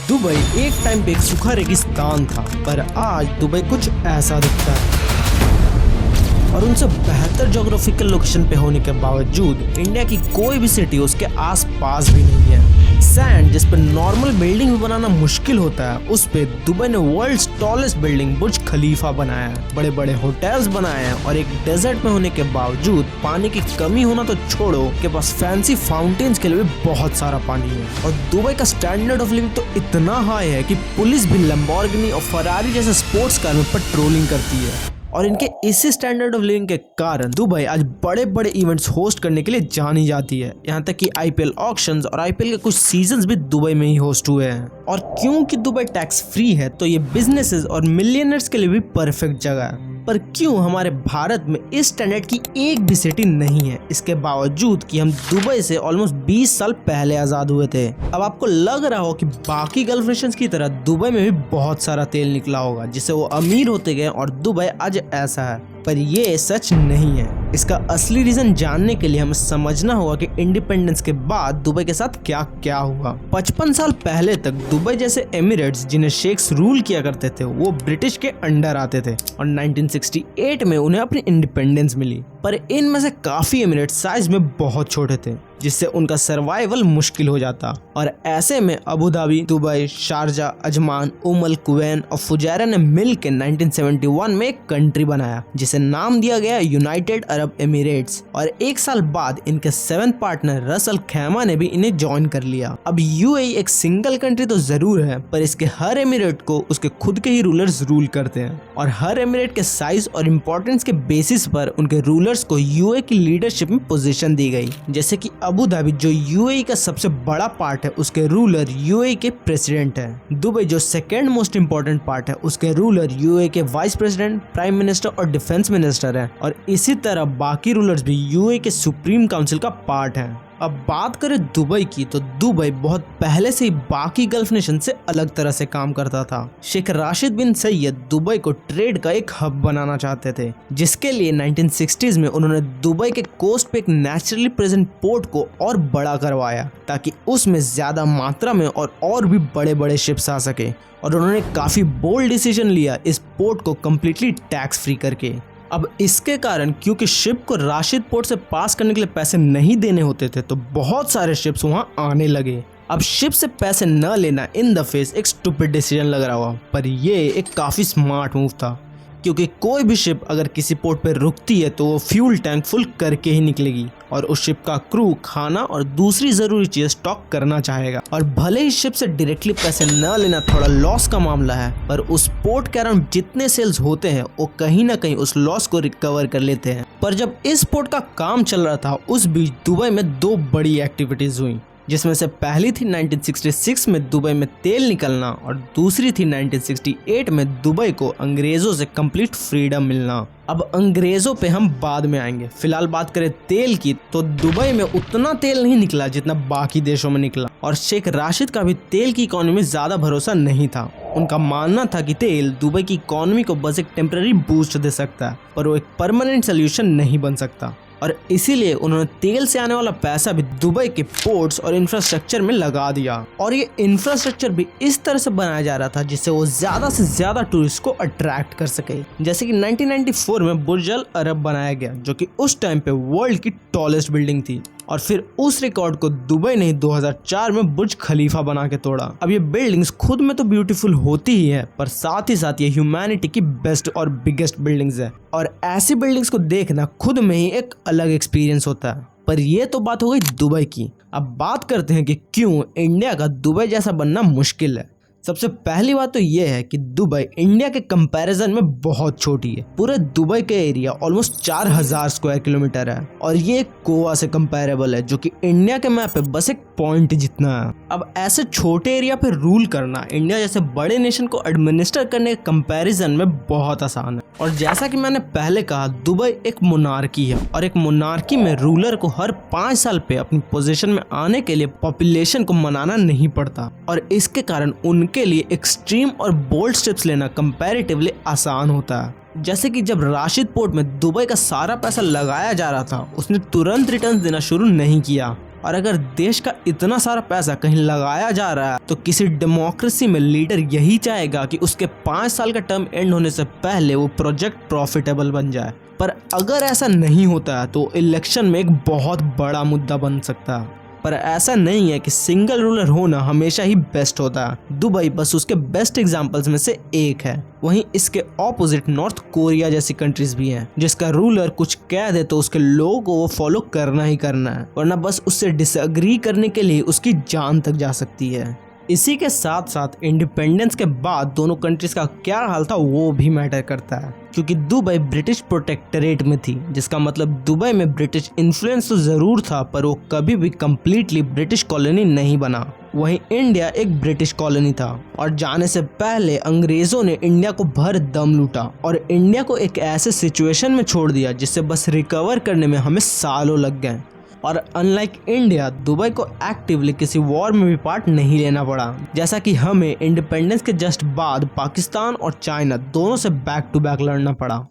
Dubai एक time पे एक सूखा रेगिस्तान था, पर आज दुबई कुछ ऐसा दिखता है। और उनसे बेहतर ज्योग्राफिकल लोकेशन पे होने के बावजूद इंडिया की कोई भी सिटी उसके आसपास भी नहीं है। सैंड जिस पे नॉर्मल बिल्डिंग भी बनाना मुश्किल होता है, उस पे दुबई ने वर्ल्ड्स टॉलेस्ट बिल्डिंग बुर्ज खलीफा बनाया है, बड़े बड़े होटल्स बनाए हैं और एक डेजर्ट में होने के बावजूद पानी की कमी होना तो छोड़ो, के पास फैंसी फाउंटेन्स के लिए भी बहुत सारा पानी है। और दुबई का स्टैंडर्ड ऑफ लिविंग तो इतना हाई है कि पुलिस भी लैम्बोर्गिनी और फरारी जैसे स्पोर्ट्स कार में पेट्रोलिंग करती है। और इनके इसी स्टैंडर्ड ऑफ लिविंग के कारण दुबई आज बड़े बड़े इवेंट्स होस्ट करने के लिए जानी जाती है। यहाँ तक कि आईपीएल ऑक्शंस और आईपीएल के कुछ सीजन्स भी दुबई में ही होस्ट हुए हैं। और क्योंकि दुबई टैक्स फ्री है तो ये बिजनेसेस और मिलियनर्स के लिए भी परफेक्ट जगह है। पर क्यों हमारे भारत में इस स्टैंडर्ड की एक भी सिटी नहीं है, इसके बावजूद कि हम दुबई से ऑलमोस्ट 20 साल पहले आजाद हुए थे। अब आपको लग रहा हो कि बाकी गल्फ नेशंस की तरह दुबई में भी बहुत सारा तेल निकला होगा जिससे वो अमीर होते गए और दुबई आज ऐसा है, पर ये सच नहीं है। इसका असली रीजन जानने के लिए हमें समझना होगा कि इंडिपेंडेंस के बाद दुबई के साथ क्या क्या हुआ। 55 साल पहले तक दुबई जैसे एमिरेट्स जिन्हें शेख्स रूल किया करते थे वो ब्रिटिश के अंडर आते थे और 1968 में उन्हें अपनी इंडिपेंडेंस मिली। पर इनमें से काफी एमिरेट्स साइज में बहुत छोटे थे जिससे उनका सर्वाइवल मुश्किल हो जाता। और ऐसे में Abu Dhabi, Dubai, Sharjah, Ajman, Umm al Quwain और फुजैरा ने मिलकर 1971 में एक कंट्री बनाया जिसे नाम दिया गया यूनाइटेड अरब एमिरेट्स। और एक साल बाद इनके 7th पार्टनर रस अल खैमा ने भी इन्हें ज्वाइन कर लिया। अब यूएई एक सिंगल कंट्री तो जरूर है, पर इसके हर एमिरेट को उसके खुद के ही रूलर्स रूल करते हैं और हर एमिरेट के साइज और इम्पोर्टेंस के बेसिस पर उनके रूलर्स को यूएई की लीडरशिप में पोजीशन दी गई। जैसे कि अबू धाबी जो यूएई का सबसे बड़ा पार्ट है उसके रूलर यूएई के प्रेसिडेंट है। दुबई जो सेकेंड मोस्ट इम्पोर्टेंट पार्ट है उसके रूलर यूएई के वाइस प्रेसिडेंट, प्राइम मिनिस्टर और डिफेंस मिनिस्टर है। और इसी तरह बाकी रूलर्स भी यूएई के सुप्रीम काउंसिल का पार्ट है। अब बात करें दुबई की तो दुबई बहुत पहले से ही बाकी गल्फ नेशन से अलग तरह से काम करता था। शेख राशिद बिन सैयद दुबई को ट्रेड का एक हब बनाना चाहते थे, जिसके लिए 1960s में उन्होंने दुबई के कोस्ट पे एक नेचुरली प्रेजेंट पोर्ट को और बड़ा करवाया ताकि उसमें ज्यादा मात्रा में और भी बड़े बड़े शिप्स आ सके। और उन्होंने काफी बोल्ड डिसीजन लिया इस पोर्ट को कम्प्लीटली टैक्स फ्री करके। अब इसके कारण क्योंकि शिप को राशिद पोर्ट से पास करने के लिए पैसे नहीं देने होते थे तो बहुत सारे शिप्स वहां आने लगे। अब शिप से पैसे न लेना इन द फेस एक स्टूपिड डिसीजन लग रहा हुआ, पर ये एक काफी स्मार्ट मूव था क्योंकि कोई भी शिप अगर किसी पोर्ट पर रुकती है तो वो फ्यूल टैंक फुल करके ही निकलेगी और उस शिप का क्रू खाना और दूसरी जरूरी चीज स्टॉक करना चाहेगा। और भले ही शिप से डायरेक्टली पैसे न लेना थोड़ा लॉस का मामला है, पर उस पोर्ट के अराउंड जितने सेल्स होते हैं वो कहीं ना कहीं उस लॉस को रिकवर कर लेते हैं। पर जब इस पोर्ट का काम चल रहा था उस बीच दुबई में 2 बड़ी एक्टिविटीज हुई, जिसमें से पहली थी 1966 में दुबई में तेल निकलना और दूसरी थी 1968 में दुबई को अंग्रेजों से कंप्लीट फ्रीडम मिलना। अब अंग्रेजों पे हम बाद में आएंगे, फिलहाल बात करें तेल की तो दुबई में उतना तेल नहीं निकला जितना बाकी देशों में निकला और शेख राशिद का भी तेल की इकोनॉमी में ज्यादा भरोसा नहीं था। उनका मानना था कि तेल दुबई की इकोनॉमी को बस एक टेम्पररी बूस्ट दे सकता है, पर वो एक परमानेंट सोल्यूशन नहीं बन सकता। और इसीलिए उन्होंने तेल से आने वाला पैसा भी दुबई के पोर्ट्स और इंफ्रास्ट्रक्चर में लगा दिया। और ये इंफ्रास्ट्रक्चर भी इस तरह से बनाया जा रहा था जिससे वो ज्यादा से ज्यादा टूरिस्ट को अट्रैक्ट कर सके। जैसे कि 1994 में बुर्ज अल अरब बनाया गया जो कि उस टाइम पे वर्ल्ड की टॉलेस्ट बिल्डिंग थी और फिर उस रिकॉर्ड को दुबई ने 2004 में बुर्ज खलीफा बना के तोड़ा। अब ये बिल्डिंग्स खुद में तो ब्यूटीफुल होती ही है, पर साथ ही साथ ये ह्यूमैनिटी की बेस्ट और बिगेस्ट बिल्डिंग्स है और ऐसी बिल्डिंग्स को देखना खुद में ही एक अलग एक्सपीरियंस होता है। पर ये तो बात हो गई दुबई की। अब बात करते हैं कि क्यों इंडिया का दुबई जैसा बनना मुश्किल है। सबसे पहली बात तो ये है कि दुबई इंडिया के कंपैरिजन में बहुत छोटी है। पूरे दुबई का एरिया ऑलमोस्ट 4000 स्क्वायर किलोमीटर है और ये गोवा से कंपैरेबल है जो कि इंडिया के मैप पे बस एक पॉइंट जितना है। अब ऐसे छोटे एरिया पे रूल करना इंडिया जैसे बड़े नेशन को एडमिनिस्टर करने के कंपैरिजन में बहुत आसान है। और जैसा कि मैंने पहले कहा, दुबई एक मोनार्की है और एक मोनार्की में रूलर को हर 5 साल पे अपनी पोजीशन में आने के लिए पॉपुलेशन को मनाना नहीं पड़ता और इसके कारण उनके लिए एक्सट्रीम और बोल्ड स्टेप्स लेना कंपैरेटिवली आसान होता है। जैसे कि जब राशिद पोर्ट में दुबई का सारा पैसा लगाया जा रहा था उसने तुरंत रिटर्न देना शुरू नहीं किया और अगर देश का इतना सारा पैसा कहीं लगाया जा रहा है तो किसी डेमोक्रेसी में लीडर यही चाहेगा कि उसके 5 साल का टर्म एंड होने से पहले वो प्रोजेक्ट प्रॉफिटेबल बन जाए। पर अगर ऐसा नहीं होता है तो इलेक्शन में एक बहुत बड़ा मुद्दा बन सकता है। पर ऐसा नहीं है कि सिंगल रूलर होना हमेशा ही बेस्ट होता है। दुबई बस उसके बेस्ट एग्जांपल्स में से एक है। वहीं इसके ऑपोजिट नॉर्थ कोरिया जैसी कंट्रीज भी हैं, जिसका रूलर कुछ कह दे तो उसके लोगों को वो फॉलो करना ही करना है, वरना बस उससे डिसएग्री करने के लिए उसकी जान तक जा सकती है। इसी के साथ साथ इंडिपेंडेंस के बाद दोनों कंट्रीज का क्या हाल था वो भी मैटर करता है, क्योंकि दुबई ब्रिटिश प्रोटेक्टोरेट में थी, जिसका मतलब दुबई में ब्रिटिश इन्फ्लुएंस तो जरूर था पर वो कभी भी कंप्लीटली ब्रिटिश कॉलोनी नहीं बना। वहीं इंडिया एक ब्रिटिश कॉलोनी था और जाने से पहले अंग्रेजों ने इंडिया को भर दम लूटा और इंडिया को एक ऐसे सिचुएशन में छोड़ दिया जिससे बस रिकवर करने में हमें सालों लग गए। और अनलाइक इंडिया, दुबई को एक्टिवली किसी वॉर में भी पार्ट नहीं लेना पड़ा, जैसा कि हमें इंडिपेंडेंस के जस्ट बाद पाकिस्तान और चाइना दोनों से बैक टू बैक लड़ना पड़ा।